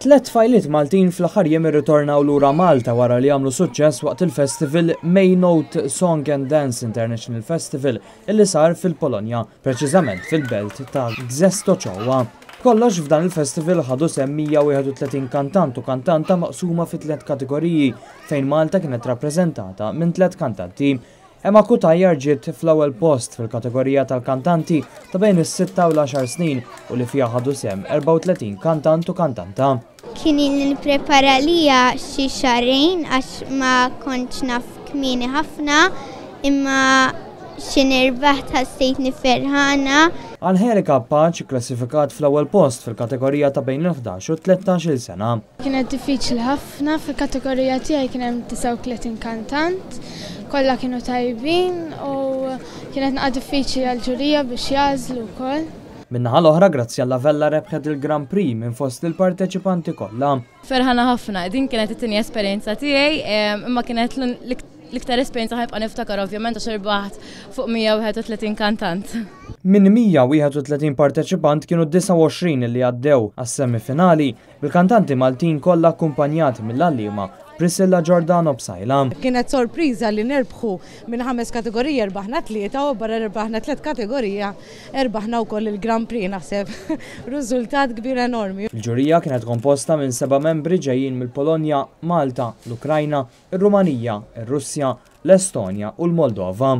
Tlet fajliet Maltin fl-aħħar jiem irritornaw lura Malta wara li għamlu suċċess waqt il-festival May Note Song and Dance International Festival illi sar fil-Polonja, preċiżament fil-belt ta' Gżestochowa. Kollox f'dan il-festival ħadu sem 131 kantant u kantanta maqsuma fi 3 kategoriji fejn Malta kienet rappreżentata minn 3 kantanti. Emma Kutajjar ġiet fl-ewwel post fil-kategorija tal-kantanti ta' bejn is-6 u l-10 snin u li fiha ħadu sem 34 kantant u kantanta. Kien nipprepara lija xi xarejn għax ma kontx naf kmieni ħafna, imma xi nirbaħ ħassejtni ferħana. Angelika Paċ klassifikat fl-ewwel post fil-kategorija ta' bejn il-11 u 13 sena. Kienet diffiċli ħafna fil-kategorija tiegħi kien hemm 39 kantant, kollha kienu tajbin u kienet naqa' diffiċli għall-ġurija biex jażlu wkoll. Min-naħa l-oħra grazzi għall Vella rebħet il-Grand Prix minn fost il-parteċipanti kollha. Ferħana ħafna, din kienet it-tieni esperjenza tiegħi, imma kienet l-iktar esperjenza ħajbqa' niftakar ovvjament għax irbaħt fuq 131 kantant. Minn 131 parteċipant kienu 29 li għaddew għas-semifinali bil-kantanti Maltin kollha akkumpanjati mill-għalliema Priscilla Giordano b'sajla. Kienet sorpriża li nerbħu minn 5 kategorija rbaħna 3 u barra rbaħna 3 kategorija rbaħna wkoll il-Grand Prix naħseb. Riżultat kbir enormi. Il-ġurija kienet komposta minn 7 membri ġejjin mill-Polonja, Malta, l-Ukrajna, ir-Rumanija, ir-Russja, l-Estonja u l-Moldova.